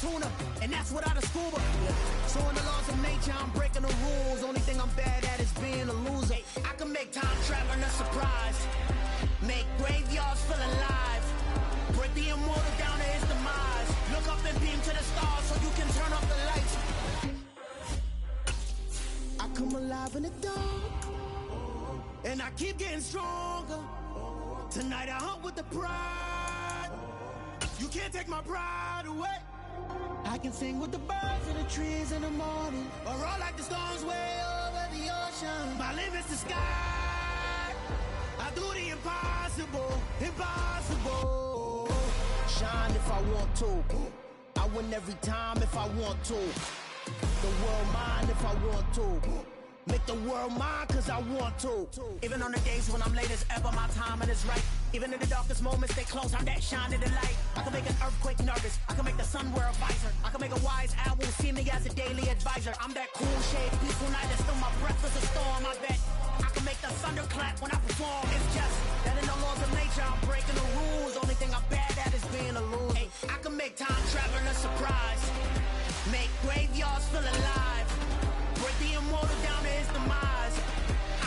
tuna, and that's without a scuba. So in the laws of nature, I'm breaking the rules. Only thing I'm bad at is being a loser. I can make time traveling a surprise, make graveyards feel alive, break the immortal down to his demise. Look up and beam to the stars so you can turn off the lights. I come alive in the dark, and I keep getting stronger. Tonight I hunt with the pride. You can't take my pride away. I can sing with the birds and the trees in the morning, or roll like the storms way over the ocean. My limit's the sky. I do the impossible, impossible. Shine if I want to. I win every time if I want to. The world mine if I want to. Make the world mine cause I want to. Even on the days when I'm late as ever, my timing is right. Even in the darkest moments, stay close, I'm that shining the light. I can make an earthquake nervous, I can make the sun wear a visor. I can make a wise owl see me as a daily advisor. I'm that cool shade, peaceful night, and still my breath is a storm. I bet I can make the thunder clap when I perform. It's just that in the laws of nature, I'm breaking the rules. Only thing I'm bad at is being a loser. Hey, I can make time traveling a surprise, make graveyards feel alive, break the immortal down to his demise.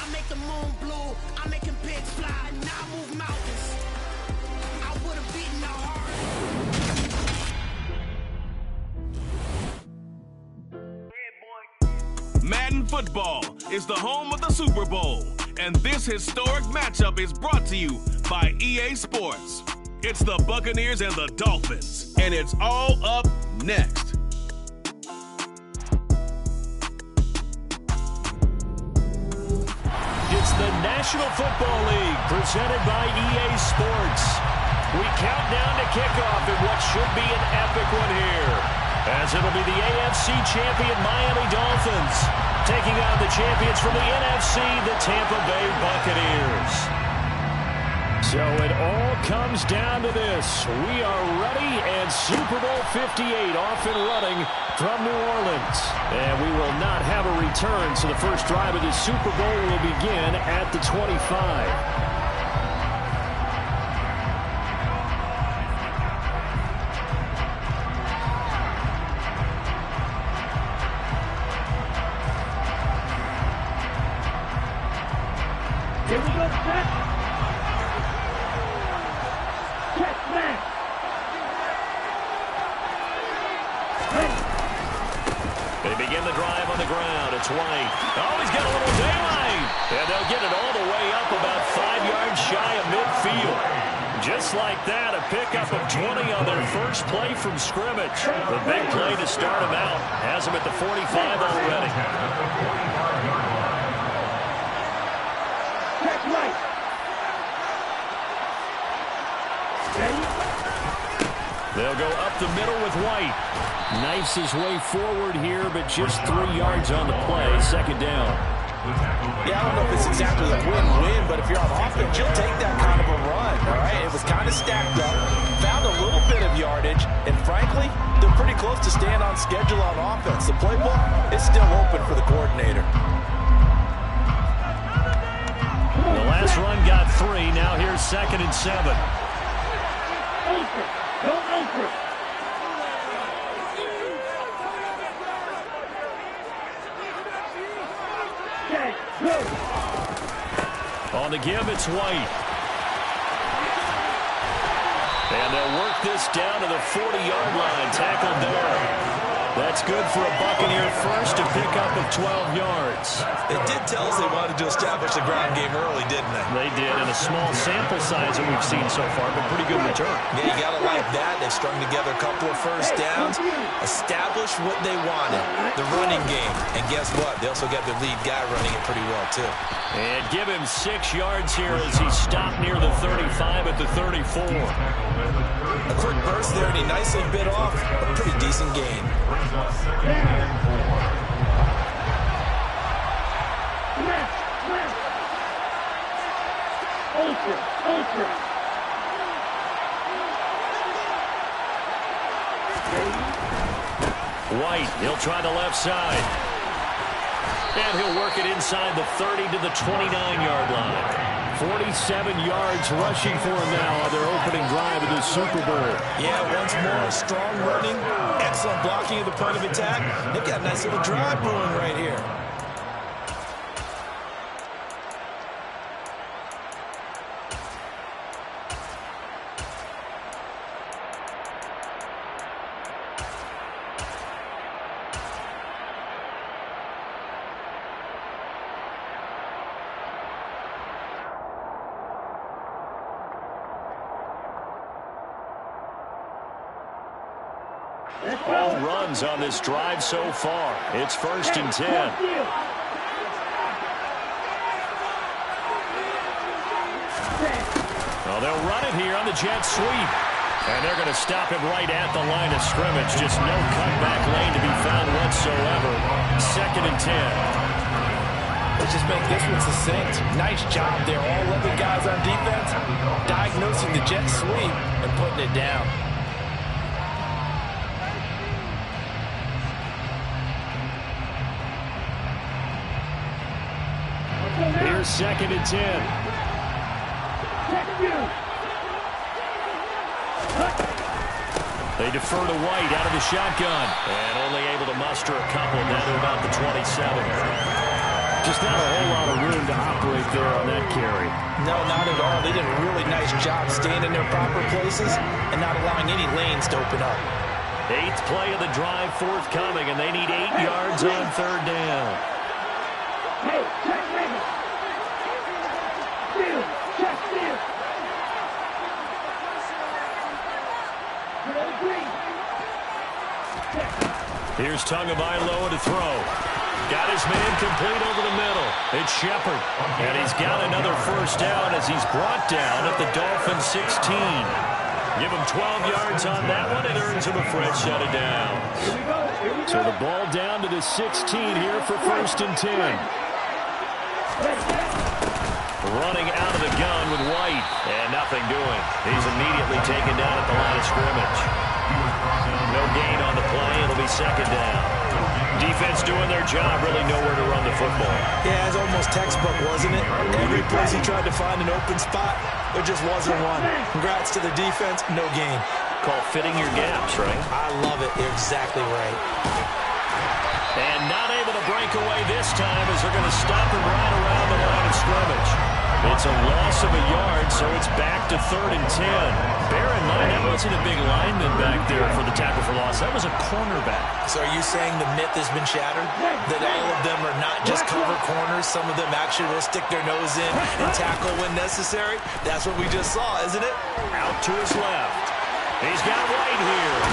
I make the moon blue, I'm making pigs fly, and I move mountains. I would've beaten the heart. Madden Football is the home of the Super Bowl, and this historic matchup is brought to you by EA Sports. It's the Buccaneers and the Dolphins, and it's all up next. It's the National Football League presented by EA Sports. We count down to kickoff in what should be an epic one here, as it'll be the AFC champion Miami Dolphins taking on the champions from the NFC, the Tampa Bay Buccaneers. So it all comes down to this. We are ready, and Super Bowl 58 off and running from New Orleans. And we will not have a return, so the first drive of the Super Bowl will begin at the 25. Here we go, set. Check, man. They begin the drive on the ground. It's White. Oh, he's got a little daylight. And they'll get it all the way up about 5 yards shy of midfield. Just like that, a pickup of 20 on their first play from scrimmage. The big play to start him out. Has him at the 45 already. Check right. Ready? They'll go up the middle with White. Knifes his way forward here, but just 3 yards on the play. Second down. Yeah, I don't know if it's exactly a win-win, but if you're on offense, you'll take that kind of a run, all right? It was kind of stacked up, found a little bit of yardage, and frankly, they're pretty close to staying on schedule on offense. The playbook is still open for the coordinator. The last run got 3. Now here's 2nd and 7. Anchor. Go anchor. Check. Go. On the give, it's White. And they'll work this down to the 40-yard line. Tackle down. That's good for a Buccaneer first, a pickup of 12 yards. They did tell us they wanted to establish the ground game early, didn't they? They did, in a small sample size that we've seen so far, but pretty good return. Yeah, you got to like that. They strung together a couple of first downs, established what they wanted, the running game. And guess what? They also got their lead guy running it pretty well, too. And give him 6 yards here as he stopped near the 35 at the 34. A quick burst there, and he nicely bit off a pretty decent gain. White, he'll try the left side. And he'll work it inside the 30 to the 29-yard line. 47 yards rushing for him now on their opening drive of the Super Bowl. Yeah, once more, strong running, excellent blocking at the point of attack. They've got a nice little drive brewing right here. All runs on this drive so far. It's 1st and 10. Well, they'll run it here on the jet sweep. And they're going to stop him right at the line of scrimmage. Just no cutback lane to be found whatsoever. 2nd and 10. Let's just make this one succinct. Nice job there. All 11 guys on defense diagnosing the jet sweep and putting it down. Here's 2nd and 10. They defer to White out of the shotgun. And only able to muster a couple down to about the 27. Just not a whole lot of room to operate there on that carry. No, not at all. They did a really nice job staying in their proper places and not allowing any lanes to open up. 8th play of the drive forthcoming, and they need 8 yards on 3rd down. Hey, check ready. Steal, check steal. Here's Tagovailoa to throw. Got his man complete over the middle. It's Shepard. And he's got another 1st down as he's brought down at the Dolphins 16. Give him 12 yards on that one. It earns him a fresh set of downs. So the ball down to the 16 here for 1st and 10. Running out of the gun with White. And nothing doing. He's immediately taken down at the line of scrimmage. No gain on the play. It'll be 2nd down. Defense doing their job, really nowhere to run the football. Yeah, it's almost textbook, wasn't it? Every place he tried to find an open spot, there just wasn't one. Congrats to the defense, no gain. Called fitting your gaps, right? I love it. You're exactly right. And not able to break away this time as they're going to stop him right around the line of scrimmage. It's a loss of a yard, so it's back to 3rd and 10. Bear in mind, that wasn't a big lineman back there for the tackle for loss. That was a cornerback. So are you saying the myth has been shattered? That all of them are not just cover corners? Some of them actually will stick their nose in and tackle when necessary? That's what we just saw, isn't it? Out to his left. He's got White here.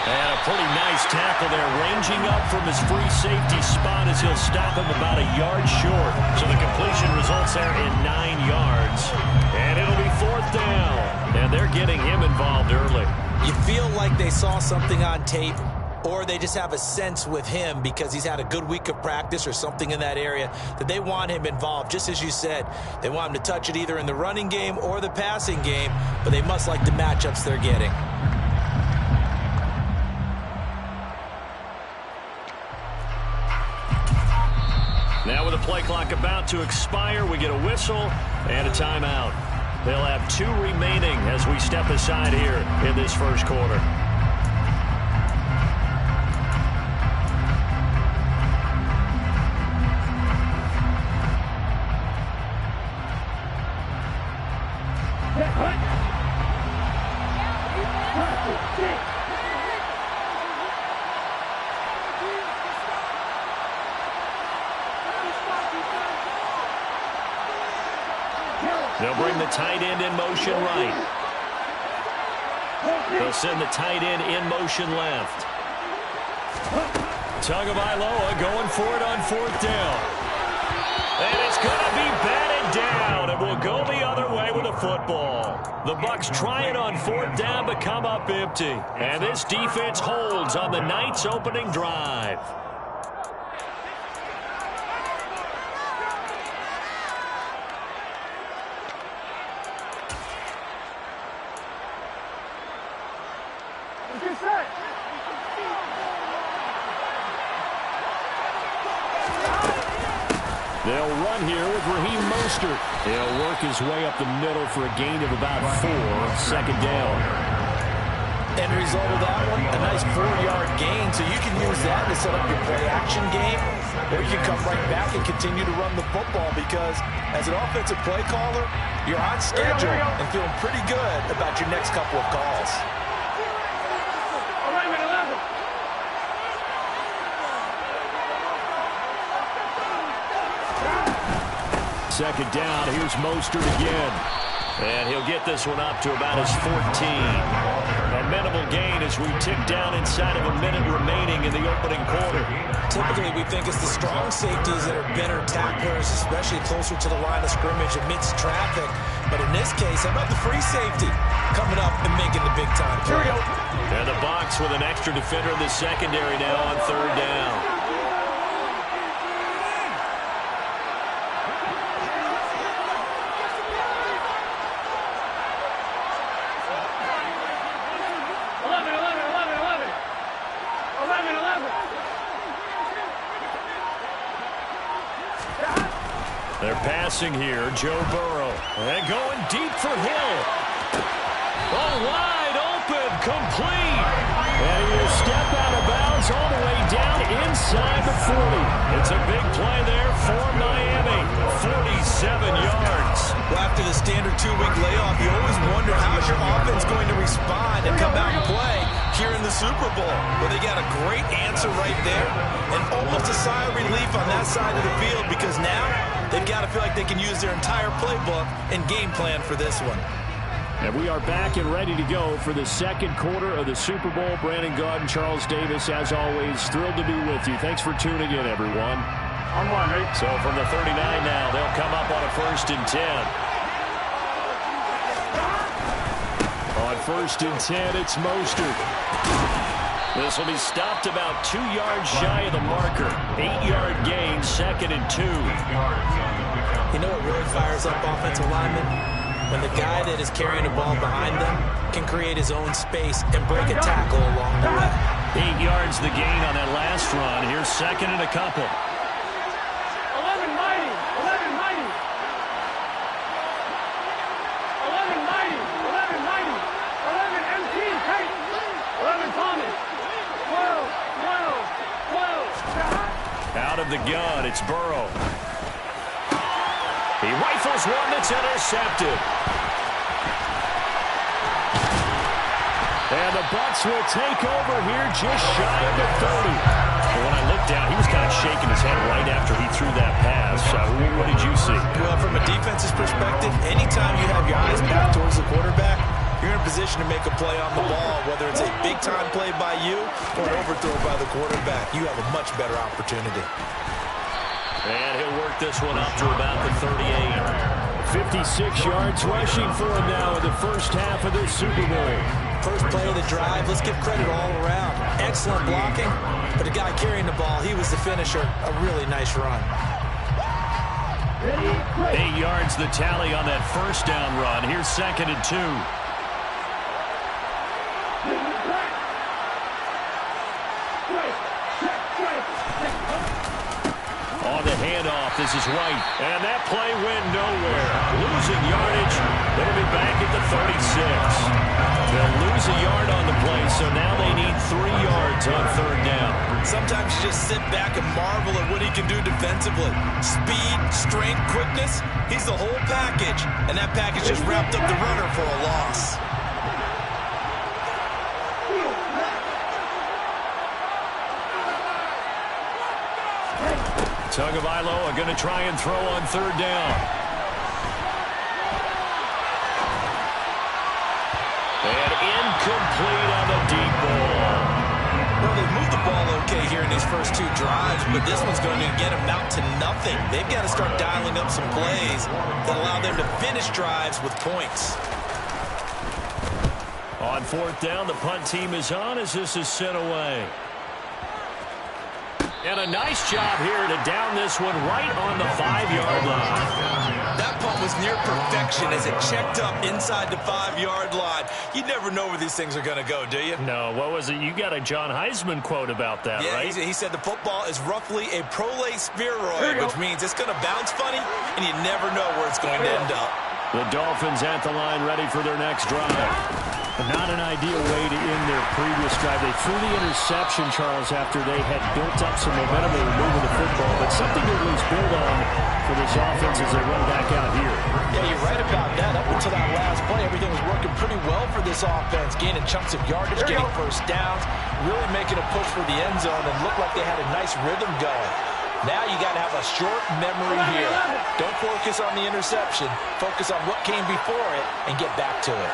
And a pretty nice tackle there, ranging up from his free safety spot as he'll stop him about a yard short. So the completion results there in 9 yards. And it'll be 4th down. And they're getting him involved early. You feel like they saw something on tape, or they just have a sense with him because he's had a good week of practice or something in that area that they want him involved. Just as you said, they want him to touch it either in the running game or the passing game, but they must like the matchups they're getting. Now with the play clock about to expire, we get a whistle and a timeout. They'll have 2 remaining as we step aside here in this 1st quarter. They'll bring the tight end in motion right. They'll send the tight end in motion left. Tagovailoa going for it on 4th down. And it's going to be batted down. And we'll go the other way with the football. The Bucs try it on 4th down but come up empty. And this defense holds on the night's opening drive. They'll run here with Raheem Mostert. He'll work his way up the middle for a gain of about 4, second down. End result of that one, a nice 4-yard gain, so you can use that to set up your play-action game, or you can come right back and continue to run the football because as an offensive play caller, you're on schedule and feeling pretty good about your next couple of calls. Second down, here's Mostert again. And he'll get this one up to about his 14. A minimal gain as we tick down inside of a minute remaining in the opening quarter. Typically, we think it's the strong safeties that are better tacklers, especially closer to the line of scrimmage amidst traffic. But in this case, how about the free safety coming up and making the big-time play? And the box with an extra defender in the secondary now on third down. They're passing here, Joe Burrow. And going deep for Hill. Oh, wide open, complete. And he'll step out of bounds all the way down inside the 40. It's a big play there for Miami. 47 yards. Well, after the standard 2-week layoff, you always wonder how's your offense going to respond and come out and play here in the Super Bowl. Well, they got a great answer right there and almost a sigh of relief on that side of the field because now they've got to feel like they can use their entire playbook and game plan for this one. And we are back and ready to go for the second quarter of the Super Bowl. Brandon Gaudin and Charles Davis, as always, thrilled to be with you. Thanks for tuning in, everyone. So from the 39 now, they'll come up on a 1st and 10. On 1st and 10, it's Mostert. This will be stopped about 2 yards shy of the marker. 8-yard gain, 2nd and 2. You know what really fires up offensive linemen? When the guy that is carrying the ball behind them can create his own space and break a tackle along the way. 8 yards the gain on that last run. Here's 2nd and a couple. 11 mighty. 11 mighty. 11 mighty. 11 mighty. 11 MT. Hey. 11 Thomas. 12. 12. 12. Out of the gun, it's Burrow. He rifles one that's intercepted. And the Bucs will take over here just shy of the 30. Well, when I looked down, he was kind of shaking his head right after he threw that pass. What did you see? Well, from a defense's perspective, anytime you have your eyes back towards the quarterback, you're in a position to make a play on the ball, whether it's a big-time play by you or an overthrow by the quarterback. You have a much better opportunity. And he'll work this one up to about the 38. 56 yards rushing for him now in the first half of this Super Bowl. First play of the drive, let's give credit all around. Excellent blocking, but the guy carrying the ball, he was the finisher. A really nice run. 8 yards the tally on that first down run. Here's 2nd and 2. On the handoff, this is White. And that play went nowhere. Losing yardage. It'll be back at the 36. They'll lose a yard on the play, so now they need 3 yards on third down. Sometimes you just sit back and marvel at what he can do defensively. Speed, strength, quickness. He's the whole package. And that package just wrapped up the runner for a loss. Tagovailoa going to try and throw on third down. And incomplete on the deep ball. Well, they've moved the ball okay here in these first 2 drives, but this one's going to get them out to nothing. They've got to start dialing up some plays that allow them to finish drives with points. On fourth down, the punt team is on as this is sent away. And a nice job here to down this one right on the 5-yard line. That punt was near perfection as it checked up inside the 5-yard line. You never know where these things are going to go, do you? No, what was it? You got a John Heisman quote about that, right? Yeah, he said the football is roughly a prolate spheroid, which means it's going to bounce funny, and you never know where it's going to end up. The Dolphins at the line ready for their next drive. Not an ideal way to end their previous drive. They threw the interception, Charles, after they had built up some momentum. They were moving the football, but something to at least build on for this offense as they run back out here. Yeah, you're right about that. Up until that last play, everything was working pretty well for this offense, gaining chunks of yardage, getting first downs, really making a push for the end zone, and looked like they had a nice rhythm going. Now you got to have a short memory here. Don't focus on the interception. Focus on what came before it and get back to it.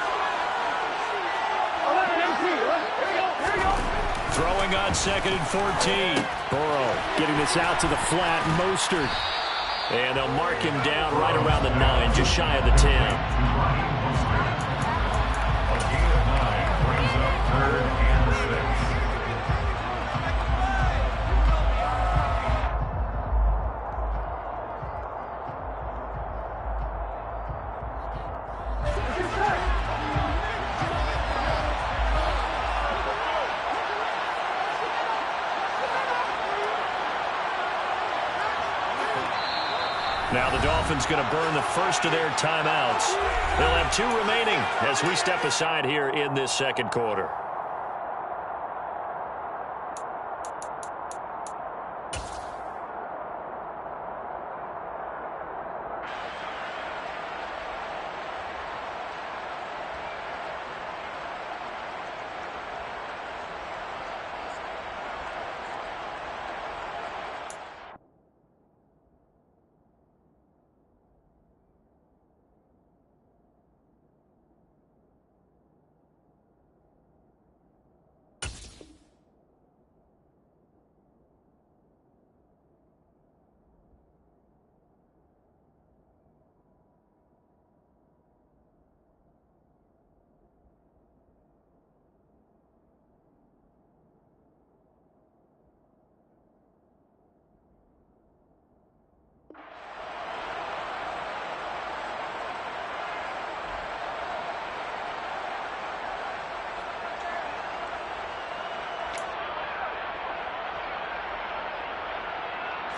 Throwing on 2nd and 14. Burrow getting this out to the flat. Mostert. And they'll mark him down right around the 9, just shy of the 10. Third and 6. Now the Dolphins going to burn the first of their timeouts. They'll have 2 remaining as we step aside here in this second quarter.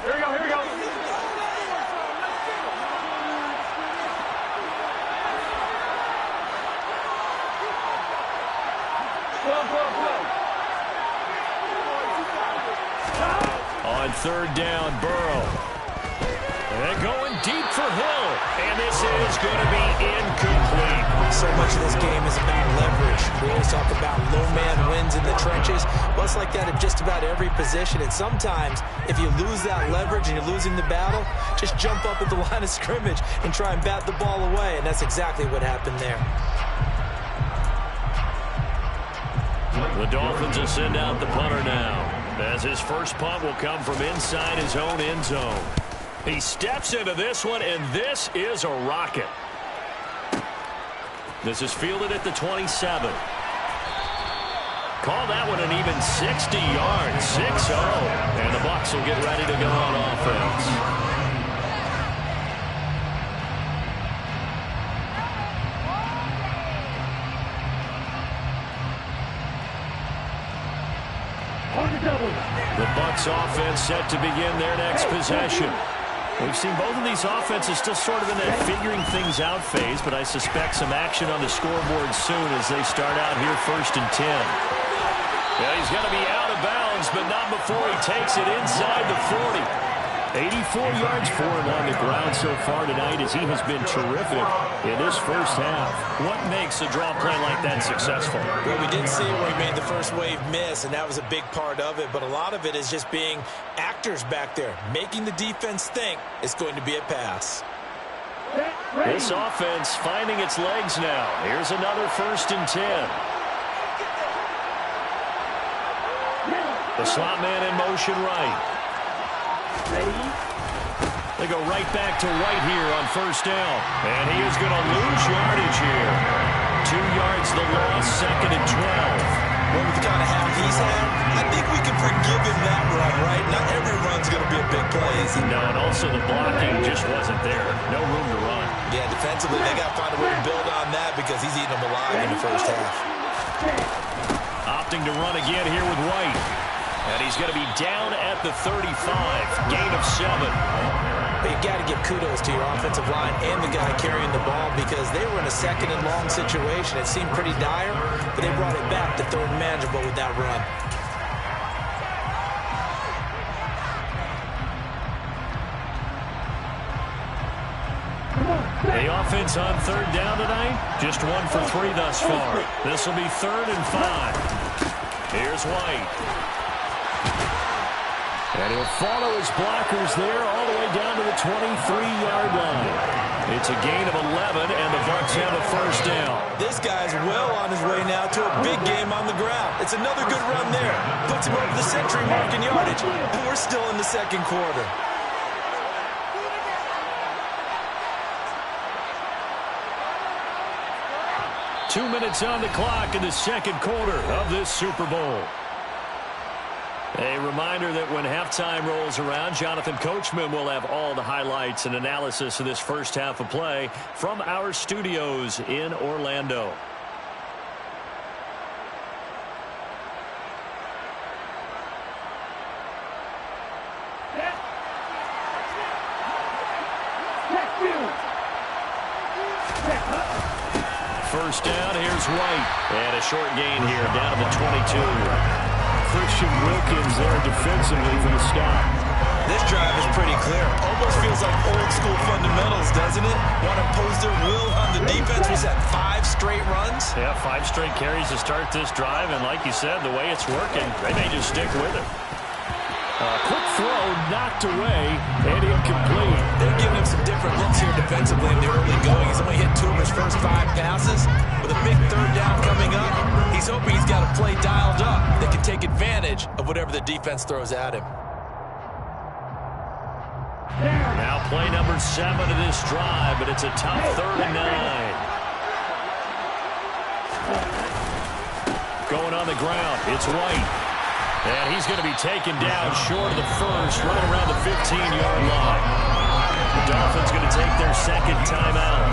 Here we go, here we go. On 3rd down, Burrow. They're going deep for Hill. And this is going to be incomplete. So much of this game is about leverage. We always talk about low man wins in the trenches. Well, it's like that at just about every position. And sometimes, if you lose that leverage and you're losing the battle, just jump up at the line of scrimmage and try and bat the ball away. And that's exactly what happened there. The Dolphins will send out the punter now, as his first punt will come from inside his own end zone. He steps into this one, and this is a rocket. This is fielded at the 27. Call that one an even 60 yards, 6-0. And the Bucs will get ready to go on offense. The Bucs offense set to begin their next possession. We've seen both of these offenses still sort of in that figuring things out phase, but I suspect some action on the scoreboard soon as they start out here 1st and 10. Yeah, he's got to be out of bounds, but not before he takes it inside the 40. 84 yards for him on the ground so far tonight as he has been terrific in this first half. What makes a draw play like that successful? Well, we did see it where he made the first wave miss, and that was a big part of it. But a lot of it is just being actors back there, making the defense think it's going to be a pass. This offense finding its legs now. Here's another 1st and 10. The slot man in motion right. They go right back to White here on 1st down. And he is going to lose yardage here. 2 yards the loss, 2nd and 12. Well, with the kind of half he's had, I think we can forgive him that run, right? Not every run's going to be a big play, is it? No, and also the blocking just wasn't there. No room to run. Yeah, defensively, they got to find a way to build on that because he's eating them alive in the first half. Opting to run again here with White. And he's going to be down at the 35. Gain of 7. You've got to give kudos to your offensive line and the guy carrying the ball because they were in a second and long situation. It seemed pretty dire, but they brought it back to third and manageable with that run. The offense on third down tonight, just 1 for 3 thus far. This will be 3rd and 5. Here's White. And he'll follow his blockers there all the way down to the 23-yard line. It's a gain of 11, and the Bucs have a first down. This guy's well on his way now to a big game on the ground. It's another good run there. Puts him over the century mark in yardage, and we're still in the second quarter. Two minutes on the clock in the second quarter of this Super Bowl. A reminder that when halftime rolls around, Jonathan Coachman will have all the highlights and analysis of this first half of play from our studios in Orlando. First down, here's White. And a short gain here, down to the 22. Christian Wilkins there defensively for the stop. This drive is pretty clear. Almost feels like old school fundamentals, doesn't it? Want to impose their will on the defense. Was that 5 straight runs? Yeah, 5 straight carries to start this drive. And like you said, the way it's working, they may just stick with it. Quick throw, knocked away, and incomplete. They're giving him some different looks here defensively in the early going. He's only hit 2 of his first 5 passes. With a big third down coming up, he's hoping he's got a play dialed up that can take advantage of whatever the defense throws at him. Now play number 7 of this drive, but it's a tough 3rd and 9. Going on the ground, it's White. And he's going to be taken down short of the first, running around the 15-yard line. The Dolphins going to take their second timeout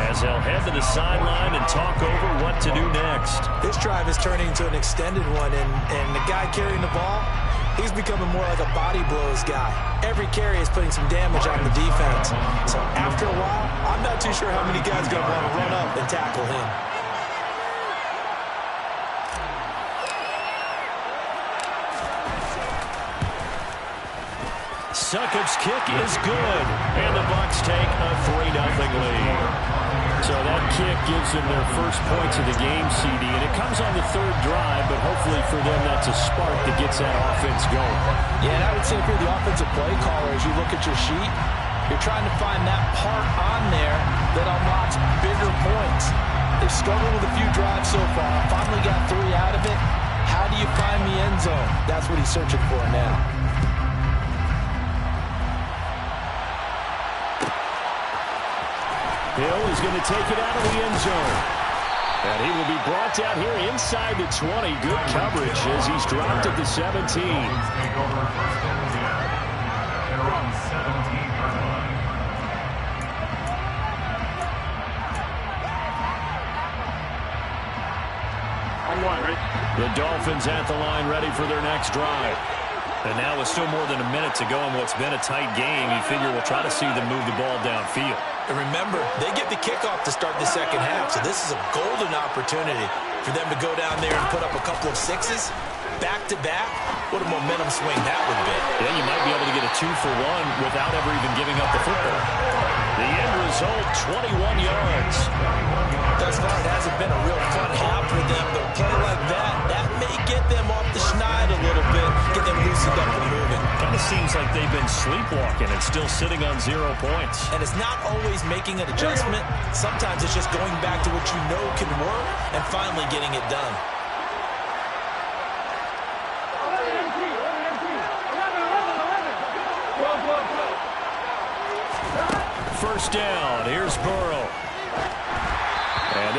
as they'll head to the sideline and talk over what to do next. This drive is turning into an extended one, and the guy carrying the ball, he's becoming more like a body blows guy. Every carry is putting some damage on the defense. So after a while, I'm not too sure how many guys are going to want to run up and tackle him. Succop's kick is good, and the Bucs take a 3-0 lead. So that kick gives them their first points of the game, CD, and it comes on the 3rd drive, but hopefully for them that's a spark that gets that offense going. Yeah, and I would say if you're the offensive play caller, as you look at your sheet, you're trying to find that part on there that unlocks bigger points. They've struggled with a few drives so far, finally got 3 out of it. How do you find the end zone? That's what he's searching for now. Hill is going to take it out of the end zone. And he will be brought down here inside the 20. Good coverage as he's dropped at the 17. Take over first and 10. They're on 17-yard line. The Dolphins at the line ready for their next drive. And now with still more than a minute to go in what's been a tight game, you figure we'll try to see them move the ball downfield. And remember, they get the kickoff to start the second half, so this is a golden opportunity for them to go down there and put up a couple of 6s. Back-to-back, what a momentum swing that would be. Yeah, you might be able to get a 2-for-1 without ever even giving up the football. The end result, 21 yards. Thus far, it hasn't been a real fun half for them, but a play like that may get them off the schneid a little bit, get them loosened up and moving. Kind of seems like they've been sleepwalking and still sitting on 0 points. And it's not always making an adjustment. Sometimes it's just going back to what you know can work and finally getting it done. First down, here's Burrow. And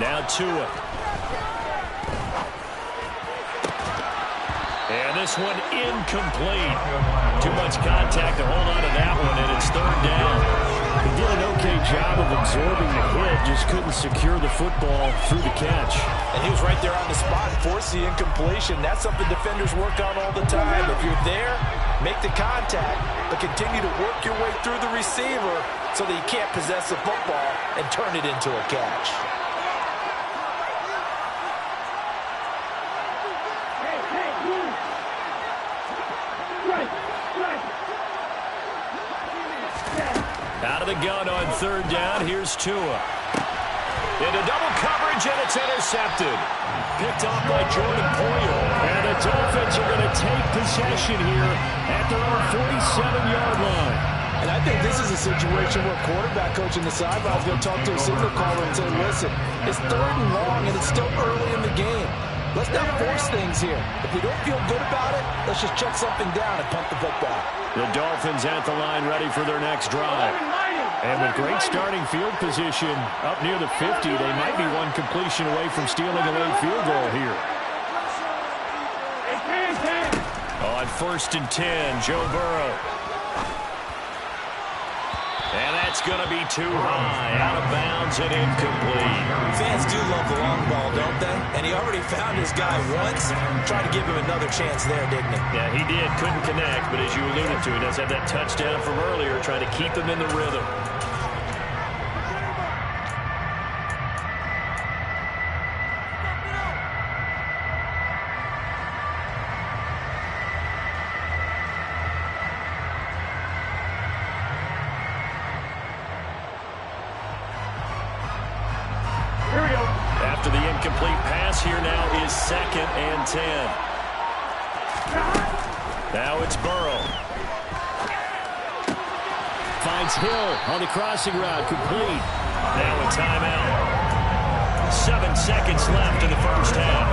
Now Tua. And this one incomplete. Too much contact to hold on to that one, and it's third down. He did an okay job of absorbing the hit, just couldn't secure the football through the catch. And he was right there on the spot and forced the incompletion. That's something defenders work on all the time. If you're there, make the contact, but continue to work your way through the receiver so that you can't possess the football and turn it into a catch. Out of the gun on third down, here's Tua. Into double coverage, and it's intercepted. Picked off by Jordan Poyer. And the Dolphins are going to take possession here at their own 47-yard line. And I think this is a situation where quarterback coach in the sideline is going to talk to a signal caller and say, listen, it's third and long, and it's still early in the game. Let's not force things here. If we don't feel good about it, let's just check something down and punt the football. The Dolphins at the line ready for their next drive. And with great starting field position up near the 50, they might be one completion away from stealing a late field goal here. On 1st and 10, Joe Burrow. And that's going to be too high, out of bounds and incomplete. Fans do love the long ball, don't they? And he already found his guy once. Tried to give him another chance there, didn't he? Yeah, he did. Couldn't connect, but as you alluded to, he does have that touchdown from earlier, trying to keep him in the rhythm. After the incomplete pass, here now is 2nd and 10. Now it's Burrow. Finds Hill on the crossing route, complete. Now a timeout. 7 seconds left in the first half.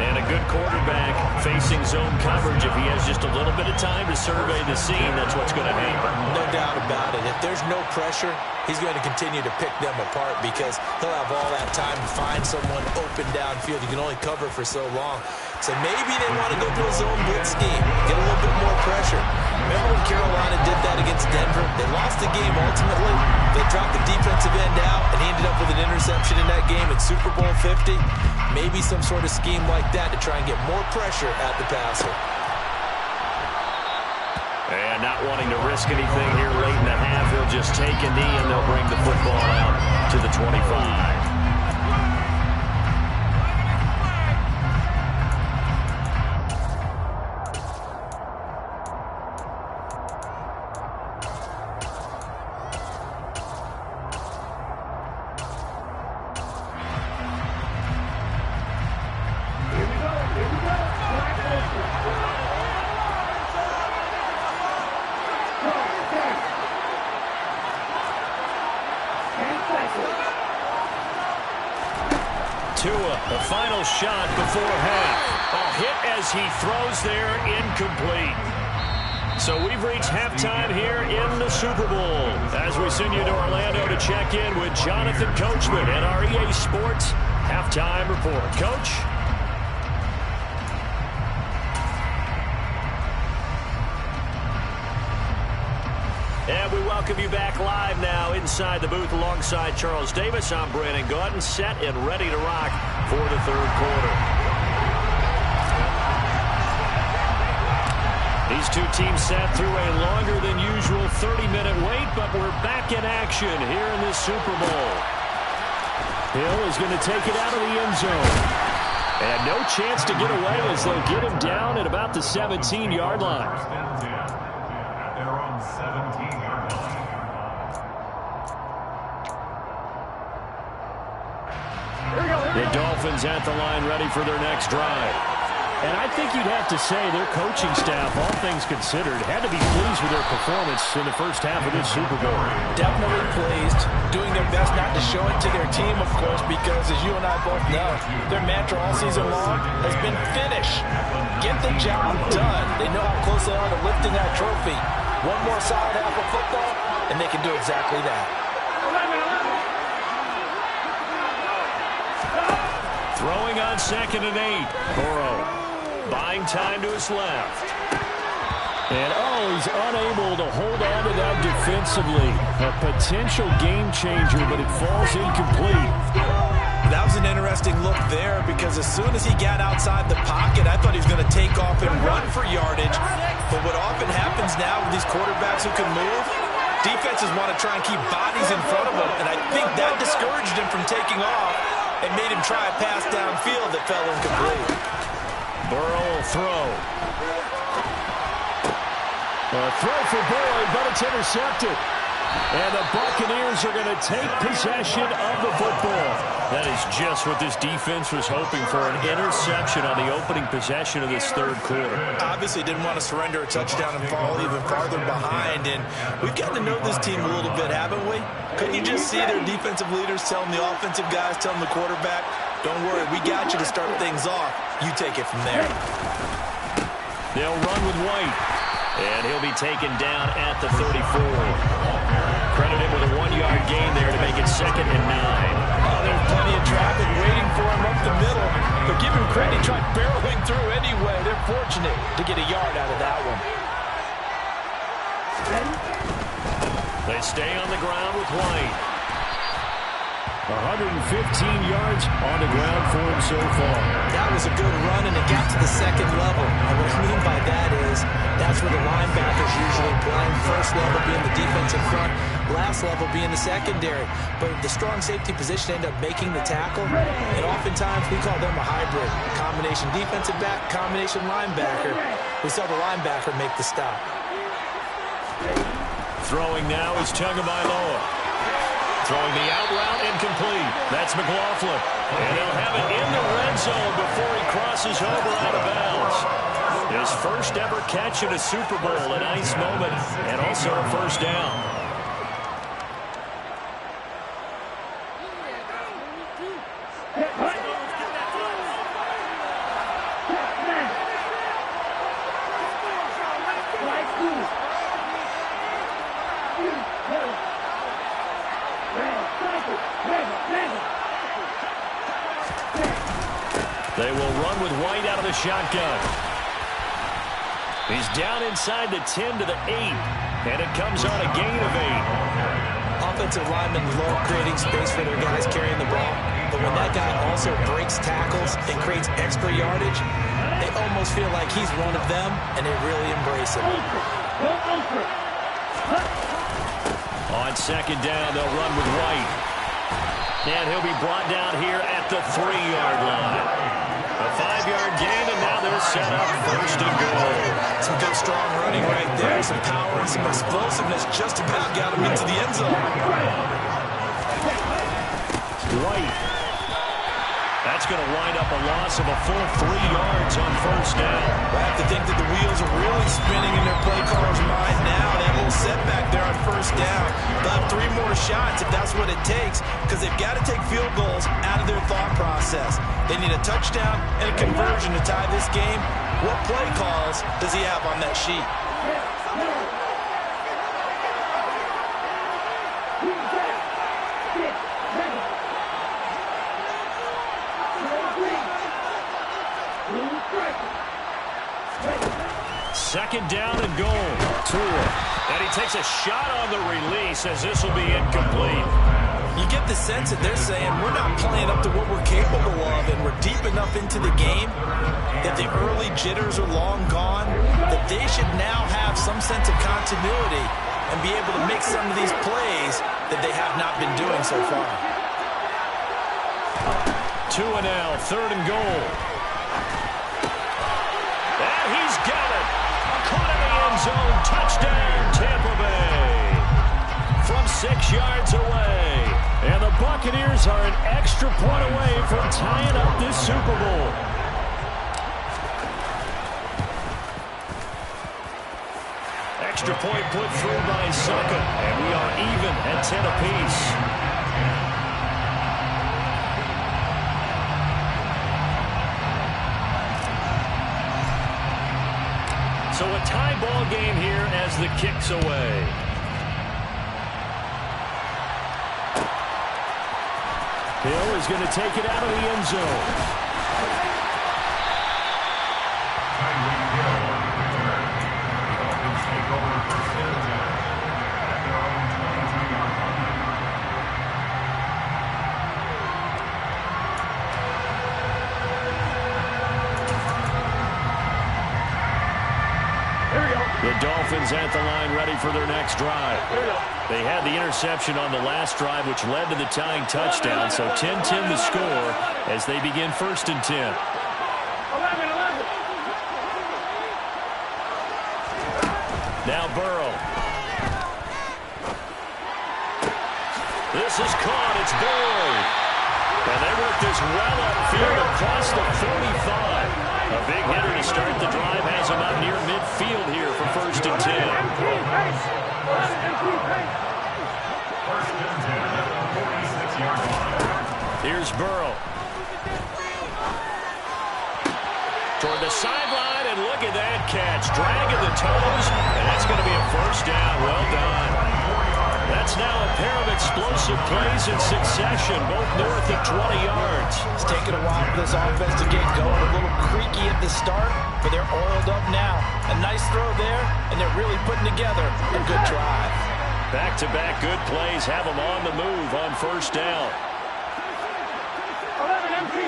And a good quarterback facing zone coverage. If he has just a little bit of time to survey the scene, that's what's going to happen. No doubt about it. If there's no pressure, he's going to continue to pick them apart because he'll have all that time to find someone open downfield. You can only cover for so long. So maybe they want to go to a zone blitz scheme, get a little bit more pressure. Remember when Carolina did that against Denver? They lost the game ultimately. They dropped the defensive end out, and he ended up with an interception in that game in Super Bowl 50. Maybe some sort of scheme like that to try and get more pressure at the passer. And not wanting to risk anything here late in the half, he'll just take a knee, and they'll bring the football out to the 25. Tua, the final shot before half. A hit as he throws there, incomplete. So we've reached halftime here in the Super Bowl. As we send you to Orlando to check in with Jonathan Coachman at our EA Sports Halftime Report. Coach? And we welcome you back live now inside the booth alongside Charles Davis. I'm Brandon Gaudin, set and ready to rock for the third quarter. These two teams sat through a longer than usual 30-minute wait, but we're back in action here in this Super Bowl. Hill is going to take it out of the end zone. And no chance to get away as they'll get him down at about the 17-yard line. The Dolphins at the line ready for their next drive. And I think you'd have to say their coaching staff, all things considered, had to be pleased with their performance in the first half of this Super Bowl. Definitely pleased, doing their best not to show it to their team, of course, because as you and I both know, their mantra all season long has been finish. Get the job done. They know how close they are to lifting that trophy. One more solid half of football, and they can do exactly that. Throwing on 2nd and 8. Burrow buying time to his left. And, he's unable to hold on to that defensively. A potential game changer, but it falls incomplete. That was an interesting look there because as soon as he got outside the pocket, I thought he was going to take off and run for yardage. But what often happens now with these quarterbacks who can move, defenses want to try and keep bodies in front of them, and I think that discouraged him from taking off and made him try a pass downfield that fell incomplete. Burrow will throw. A throw for Boyd, but it's intercepted. And the Buccaneers are going to take possession of the football. That is just what this defense was hoping for, an interception on the opening possession of this third quarter. Obviously didn't want to surrender a touchdown and fall even farther behind. And we've gotten to know this team a little bit, haven't we? Couldn't you just see their defensive leaders telling the offensive guys, telling the quarterback, don't worry, we got you to start things off. You take it from there. They'll run with White. And he'll be taken down at the 34. Credit him with a 1-yard gain there to make it 2nd and 9. There's plenty of traffic waiting for him up the middle. But give him credit, he tried barreling through anyway. They're fortunate to get a yard out of that one. They stay on the ground with White. 115 yards on the ground for him so far. That was a good run, and it got to the 2nd level. And what I mean by that is that's where the linebackers usually play. First level being the defensive front, last level being the secondary. But the strong safety position ended up making the tackle, and oftentimes we call them a hybrid. Combination defensive back, combination linebacker. We saw the linebacker make the stop. Throwing now is Tagovailoa. Throwing the out route incomplete. That's McLaughlin. And they'll have it in the red zone before he crosses over out of bounds. His first ever catch in a Super Bowl, a nice moment, and also a first down. They will run with White out of the shotgun. He's down inside the 10 to the 8, and it comes on a gain of 8. Offensive linemen love creating space for their guys carrying the ball, but when that guy also breaks tackles and creates extra yardage, they almost feel like he's one of them, and they really embrace it. On 2nd down, they'll run with White. And he'll be brought down here at the 3-yard line. A 5-yard gain, and now they're set up 1st and goal. Some good, strong running right there. Some power and some explosiveness just about got him into the end zone. White. That's going to wind up a loss of a full 3 yards on 1st down. I have to think that the wheels are really spinning in their play caller's mind now. That little setback there on 1st down. They'll have 3 more shots if that's what it takes, because they've got to take field goals out of their thought process. They need a touchdown and a conversion to tie this game. What play calls does he have on that sheet? Second down and goal. Tua. And he takes a shot on the release as this will be incomplete. You get the sense that they're saying we're not playing up to what we're capable of, and we're deep enough into the game that the early jitters are long gone, that they should now have some sense of continuity and be able to make some of these plays that they have not been doing so far. Tua now, 3rd and goal. And he's got it. Caught in the end zone. Touchdown, Tampa Bay. From 6 yards away. And the Buccaneers are an extra point away from tying up this Super Bowl. Extra point put through by Saka. And we are even at 10 apiece. So a tie ball game here as the kick's away. He'll Burrow is going to take it out of the end zone. The Dolphins at the line ready for their next drive. They had the interception on the last drive, which led to the tying touchdown. So 10-10 the score as they begin 1st and 10. Now Burrow. This is caught. It's Boyd. And they work this well upfield across the 45. A big hitter to start the drive has him up near midfield here for 1st and 10. Here's Burrow. Toward the sideline, and look at that catch. Dragging the toes, and that's going to be a 1st down. Well done. That's now a pair of explosive plays in succession, both north of 20 yards. It's taken a while for this offense to get going. A little creaky at the start, but they're oiled up now. A nice throw there, and they're really putting together a good drive. Back-to-back good plays have them on the move on 1st down. 11 MT.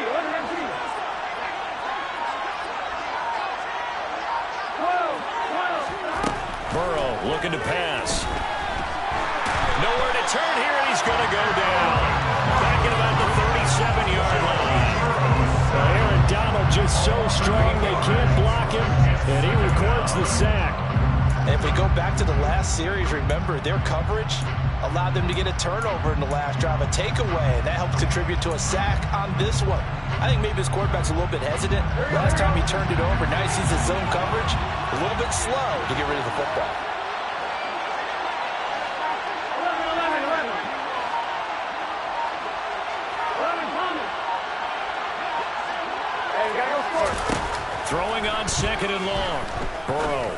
Burrow looking to pass. Nowhere to turn here, and he's going to go down. Back at about the 37-yard line. Aaron Donald just so strong they can't block him, and he records the sack. And if we go back to the last series, remember, their coverage allowed them to get a turnover in the last drive, a takeaway, and that helped contribute to a sack on this one. I think maybe his quarterback's a little bit hesitant. Last time he turned it over, now he sees his zone coverage, a little bit slow to get rid of the football. Throwing on 2nd and long. Burrow.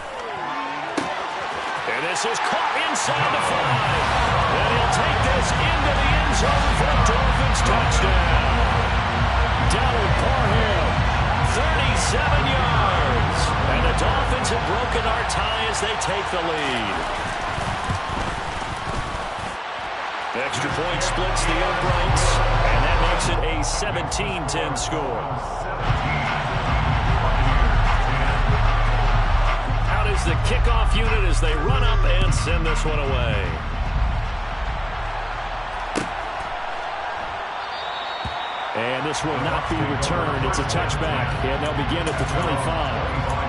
And this is caught inside the 5. And he'll take this into the end zone for a Dolphins touchdown. Donald Parham, 37 yards. And the Dolphins have broken our tie as they take the lead. The extra point splits the uprights, and that makes it a 17-10 score. Out is the kickoff unit as they run up and send this one away. And this will not be returned. It's a touchback, and they'll begin at the 25.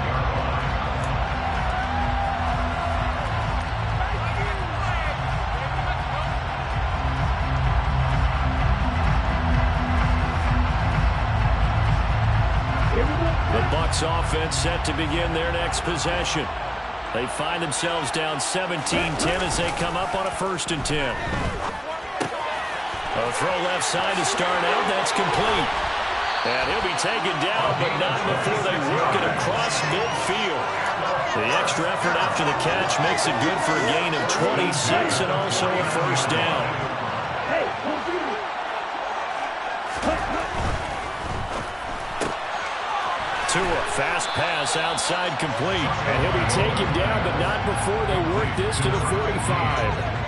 The Bucs offense set to begin their next possession. They find themselves down 17-10 as they come up on a 1st and 10. A throw left side to start out. That's complete. And he'll be taken down, but not before they work it across midfield. The extra effort after the catch makes it good for a gain of 26 and also a 1st down. Tua, fast pass outside complete. And he'll be taken down, but not before they work this to the 45.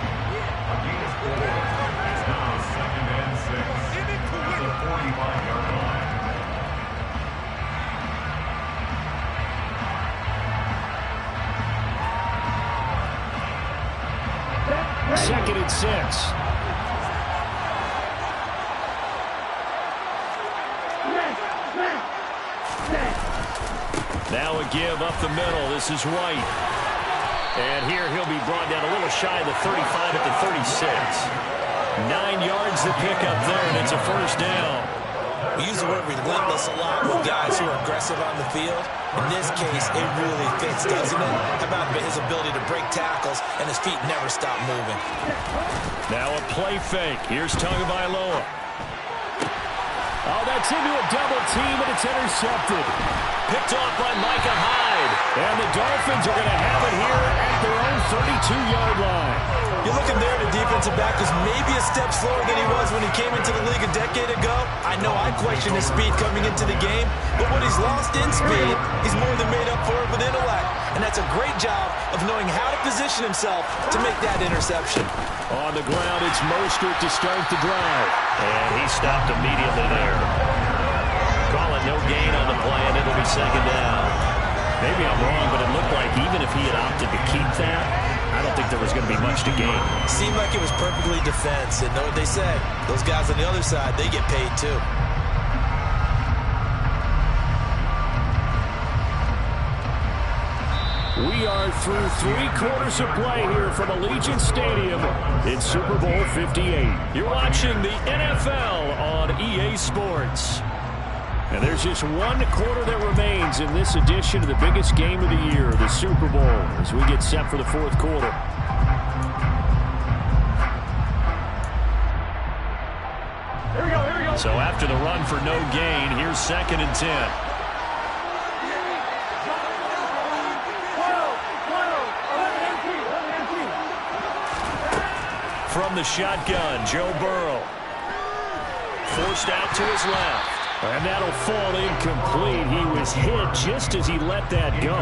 Second and 6. Now a give up the middle. This is White. And here he'll be brought down a little shy of the 35 at the 36. 9 yards to pick up there, and it's a 1st down. We use the word relentless a lot with guys who are aggressive on the field. In this case, it really fits, doesn't it? How about his ability to break tackles and his feet never stop moving? Now a play fake. Here's Tagovailoa. Oh, that's Gets into a double team, and it's intercepted. Picked off by Micah Hyde. And the Dolphins are going to have it here at their own 32-yard line. You're looking there, the defensive back is maybe a step slower than he was when he came into the league a decade ago. I know I questioned his speed coming into the game, but what he's lost in speed, he's more than made up for it with intellect. And that's a great job of knowing how to position himself to make that interception. On the ground, it's Mostert to start the drive. And he stopped immediately there. Calling no gain on the play, and it'll be second down. Maybe I'm wrong, but it looked like even if he had opted to keep that, I don't think there was going to be much to gain. Seemed like it was perfectly defense, and know what they say. Those guys on the other side, they get paid too. We are through 3 quarters of play here from Allegiant Stadium in Super Bowl 58. You're watching the NFL on EA Sports. And there's just 1 quarter that remains in this edition of the biggest game of the year, the Super Bowl, as we get set for the 4th quarter. Here we go. So after the run for no gain, here's 2nd and 10. From the shotgun, Joe Burrow. Forced out to his left. And that'll fall incomplete. He was hit just as he let that go.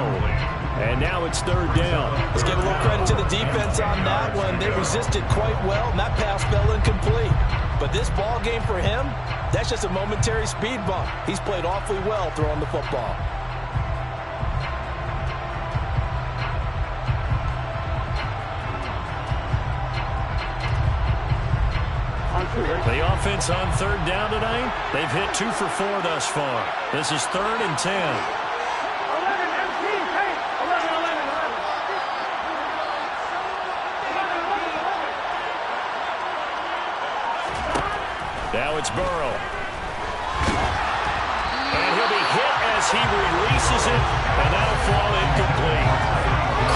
And now it's 3rd down. Let's give a little credit to the defense on that one. They resisted quite well, and that pass fell incomplete. But this ball game for him, that's just a momentary speed bump. He's played awfully well throwing the football. The offense on 3rd down tonight, they've hit 2 for 4 thus far. This is 3rd and 10. 11, Now it's Burrow. And he'll be hit as he releases it, and that'll fall incomplete.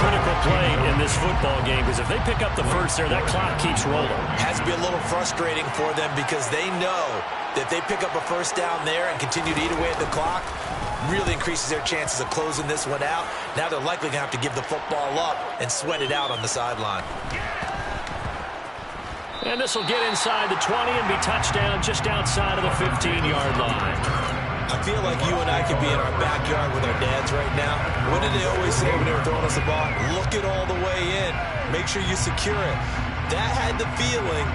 Critical play in this football game, because if they pick up the first there, that clock keeps rolling. Has to be a little frustrating for them because they know that if they pick up a first down there and continue to eat away at the clock, really increases their chances of closing this one out. Now they're likely going to have to give the football up and sweat it out on the sideline. And this will get inside the 20 and be touchdown just outside of the 15-yard line. I feel like you and I could be in our backyard with our dads right now. What did they always say when they were throwing us the ball? Look it all the way in. Make sure you secure it. That had the feeling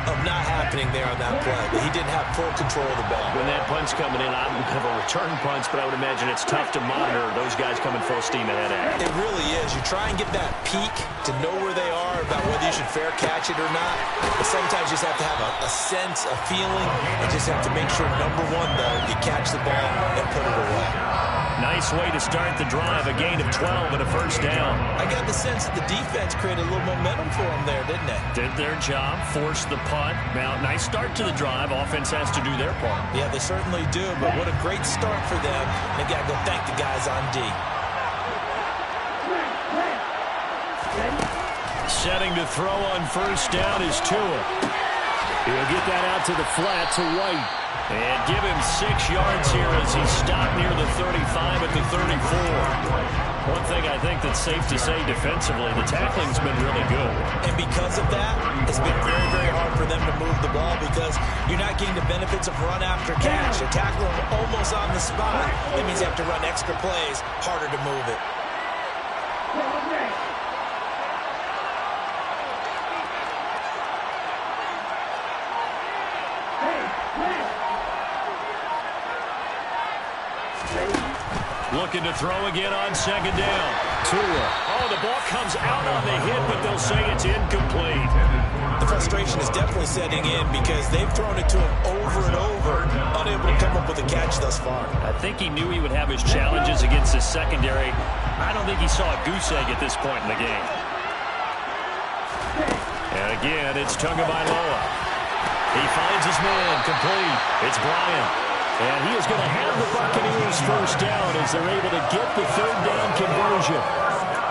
of not happening there on that play. That he didn't have full control of the ball. When that punt's coming in, I don't have a return punch, but I would imagine it's tough to monitor those guys coming full steam ahead at it. It really is. You try and get that peek to know where they are, about whether you should fair catch it or not. But sometimes you just have to have a sense, a feeling, and just have to make sure, number one, though, you catch the ball and put it away. Nice way to start the drive, a gain of 12 and a first down. I got the sense that the defense created a little momentum for them there, didn't they? Did their job, forced the punt. Now, nice start to the drive. Offense has to do their part. Yeah, they certainly do, but what a great start for them. They got to go thank the guys on D. Setting to throw on first down is Tua. He'll get that out to the flat to White. And give him 6 yards here as he stopped near the 35 at the 34. One thing I think that's safe to say defensively, the tackling's been really good. And because of that, it's been very, very hard for them to move the ball because you're not getting the benefits of run after catch. You tackle them almost on the spot. That means you have to run extra plays, harder to move it. Looking to throw again on second down. Tua. Oh, the ball comes out on the hit, but they'll say it's incomplete. The frustration is definitely setting in because they've thrown it to him over and over, unable to come up with a catch thus far. I think he knew he would have his challenges against his secondary. I don't think he saw a goose egg at this point in the game. And again, it's Tagovailoa. He finds his man, complete. It's Bryant. And he is going to have the Buccaneers first down as they're able to get the third down conversion.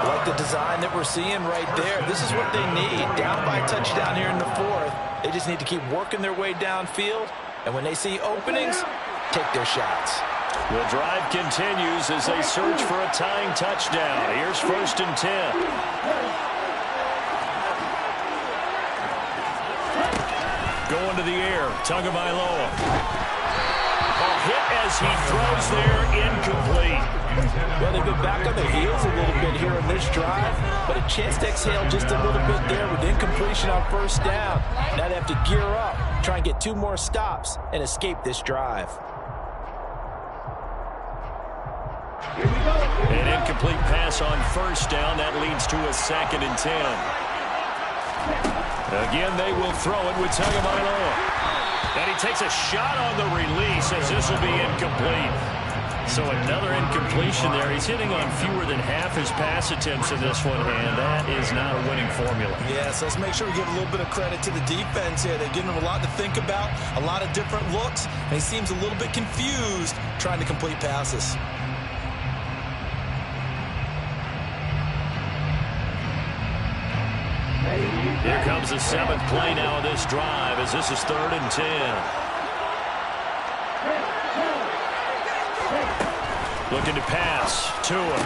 Like the design that we're seeing right there. This is what they need. Down by a touchdown here in the fourth. They just need to keep working their way downfield. And when they see openings, take their shots. The drive continues as they search for a tying touchdown. Here's 1st and 10. Going to the air, Tagovailoa. A hit as he throws there, incomplete. Well, they've been back on their heels a little bit here in this drive, but a chance to exhale just a little bit there with incompletion on 1st down. Now they have to gear up, try and get 2 more stops, and escape this drive. An incomplete pass on 1st down. That leads to a 2nd and 10. Again, they will throw it with Tagovailoa. And he takes a shot on the release as this will be incomplete. So another incompletion there. He's hitting on fewer than half his pass attempts in this one, and that is not a winning formula. Yeah, so let's make sure we give a little bit of credit to the defense here. They're giving him a lot to think about, a lot of different looks, and he seems a little bit confused trying to complete passes. Here comes the 7th play now of this drive as this is 3rd and 10. Looking to pass. Tua.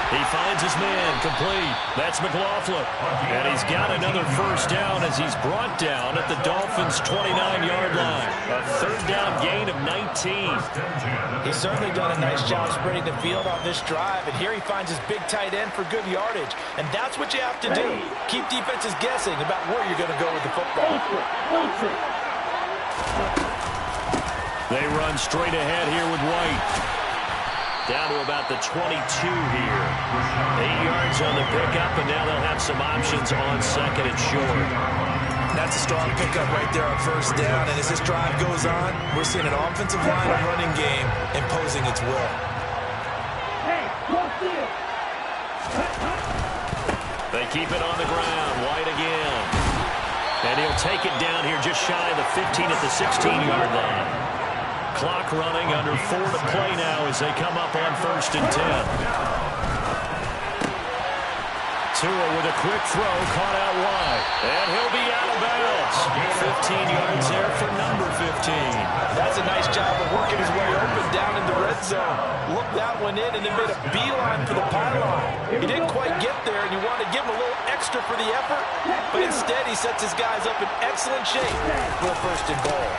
He finds his man, complete. That's McLaughlin. And he's got another 1st down as he's brought down at the Dolphins' 29-yard line. A 3rd down gain of 19. He's certainly done a nice job spreading the field on this drive, and here he finds his big tight end for good yardage. And that's what you have to do. Keep defenses guessing about where you're going to go with the football. They run straight ahead here with White. Down to about the 22 here. 8 yards on the pickup, and now they'll have some options on 2nd and short. That's a strong pickup right there on 1st down, and as this drive goes on, we're seeing an offensive line and running game imposing its will. They keep it on the ground. White again. And he'll take it down here just shy of the 15 at the 16-yard line. Clock running, under 4 to play now as they come up on 1st and 10. Tua with a quick throw, caught out wide. And he'll be out of bounds. 15 yards there for number 15. That's a nice job of working his way open down in the red zone. Looked that one in and then made a beeline for the pylon. He didn't quite get there, and you want to give him a little extra for the effort, but instead he sets his guys up in excellent shape for a 1st and goal.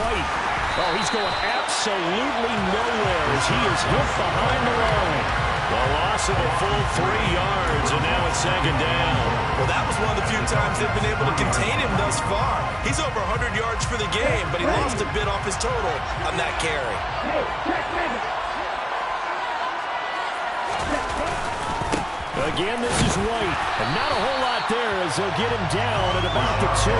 White. Oh, he's going absolutely nowhere as he is hit behind the line. A loss of a full 3 yards, and now it's 2nd down. Well, that was one of the few times they've been able to contain him thus far. He's over 100 yards for the game, but he lost a bit off his total on that carry. Again, this is White, and not a whole lot there as they'll get him down at about the 2.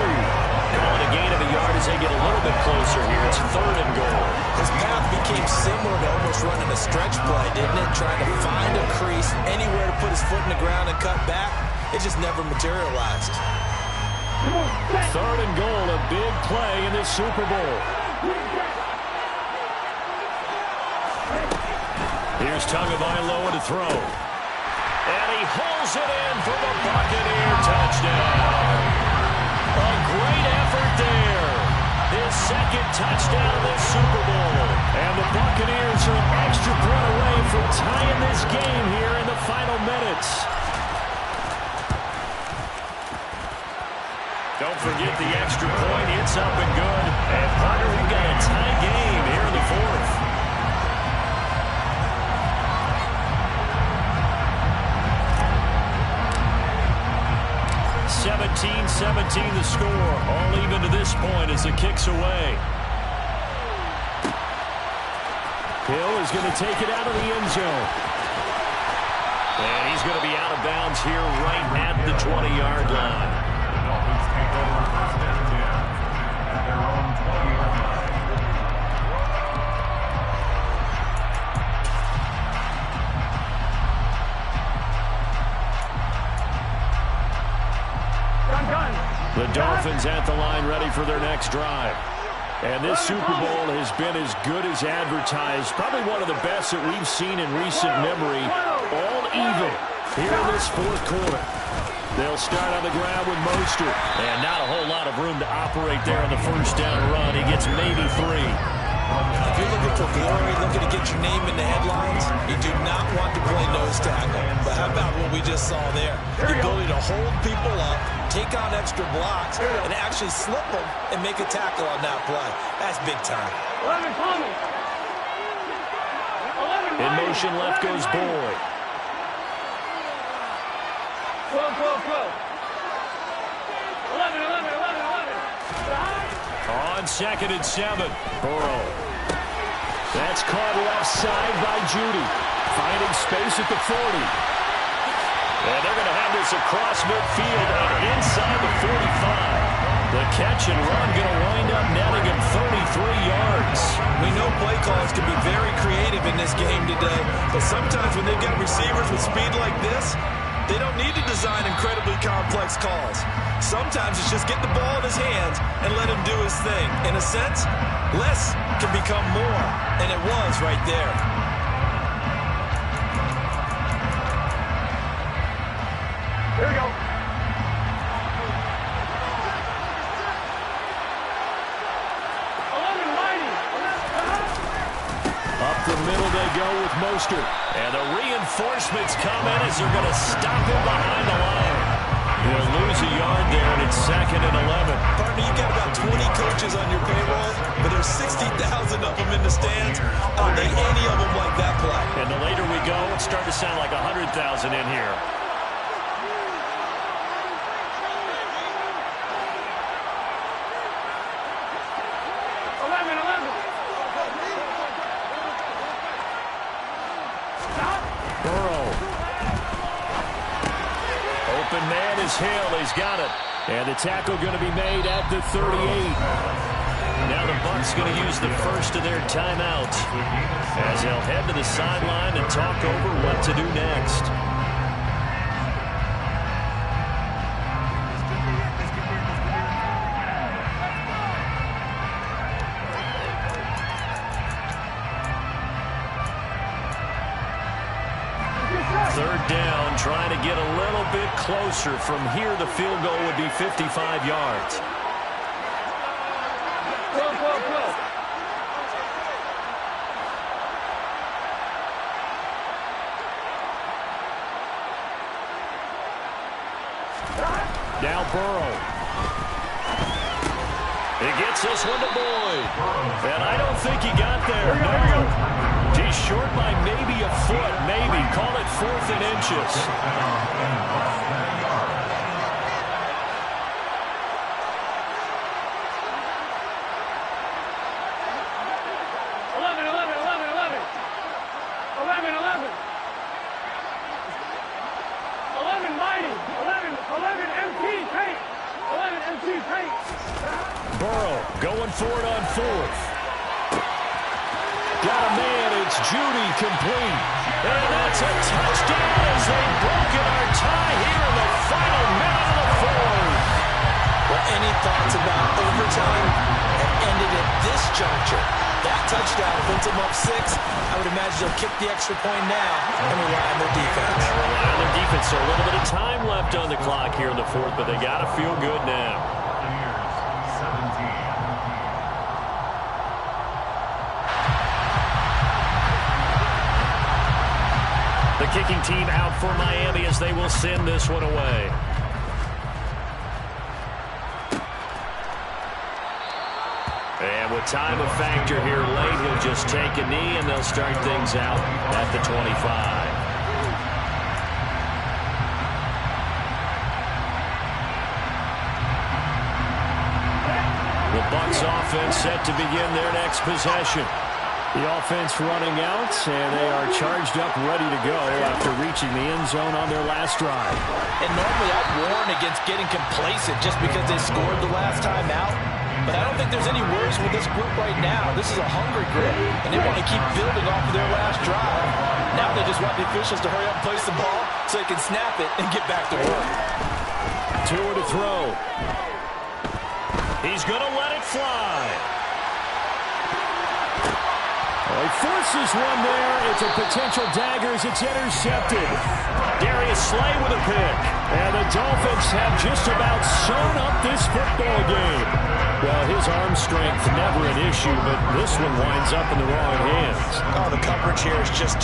Calling a gain of a yard as they get a little bit closer here. It's 3rd and goal. His path became similar to almost running a stretch play, didn't it? Trying to find a crease, anywhere to put his foot in the ground and cut back. It just never materialized. 3rd and goal, a big play in this Super Bowl. Here's Tagovailoa to throw. And he hauls it in for the Buccaneer touchdown. A great effort there. His 2nd touchdown of this Super Bowl. And the Buccaneers are an extra point away from tying this game here in the final minutes. Don't forget the extra point. It's up and good. And Potter, we've got a tie game here in the 4th. 17-17 the score. All even to this point as the kick's away. Hill is going to take it out of the end zone. And he's going to be out of bounds here right at the 20-yard line. The Dolphins take over 1st and 10 at their own 20-yard line. The Dolphins at the line ready for their next drive. And this Super Bowl has been as good as advertised. Probably one of the best that we've seen in recent memory. All even here in this 4th quarter. They'll start on the ground with Mostert. And not a whole lot of room to operate there on the 1st down run. He gets maybe 3. If you're looking for glory, looking to get your name in the headlines, you do not want to play nose tackle. But how about what we just saw there? The ability to hold people up, take on extra blocks, and actually slip them and make a tackle on that play. That's big time. 11 coming. In motion, left goes Boyd. 12, 12, 12. 11, 11, 11, 11. On 2nd and 7. Burrow. That's caught left side by Judy. Finding space at the 40. And they're going to have this across midfield and inside the 45. The catch and run going to wind up netting him 33 yards. We know play calls can be very creative in this game today, but sometimes when they've got receivers with speed like this, they don't need to design incredibly complex calls. Sometimes it's just get the ball in his hands and let him do his thing. In a sense, less can become more, and it was right there. Here we go. Up the middle they go with Mostert. And the reinforcements come in as they're going to stop him behind the line. He'll lose a yard there, and it's 2nd and 11. Partner, you've got about 20 coaches on your payroll, but there's 60,000 of them in the stands. Are they any of them like that play? And the later we go, it's starting to sound like 100,000 in here. Hill, he's got it. And the tackle going to be made at the 38. Now the Bucs going to use the first of their timeouts as they'll head to the sideline and talk over what to do next. Third down, trying to get a little bit closer. From here, the field goal would be 55 yards. Now Burrow. He gets this one to Boyd. And I don't think he got there. No. He's short by maybe a foot, maybe. Call it 4th and inches. 11, 11, 11, 11. 11, 11. 11 mighty. 11, 11 MT paint. 11 MT paint. Burrow going for it on 4th. Got a man, it's Judy, complete. And that's a touchdown as they've broken our tie here in the final minute of the 4th. Well, any thoughts about overtime have ended at this juncture. That touchdown puts them up 6. I would imagine they'll kick the extra point now and rely on their defense. They rely on their defense, so a little bit of time left on the clock here in the 4th, but they got to feel good now. The kicking team out for Miami as they will send this one away. And with time a factor here late, he'll just take a knee and they'll start things out at the 25. The Bucs offense set to begin their next possession. The offense running out, and they are charged up, ready to go after reaching the end zone on their last drive. And normally I'd warn against getting complacent just because they scored the last time out. But I don't think there's any worries with this group right now. This is a hungry group, and they want to keep building off of their last drive. Now they just want the officials to hurry up and place the ball so they can snap it and get back to work. Tua to throw. He's going to let it fly. He forces one there. It's a potential dagger as it's intercepted. Darius Slay with a pick. And the Dolphins have just about sewn up this football game. Well, his arm strength never an issue, but this one winds up in the wrong hands. Oh, the coverage here is just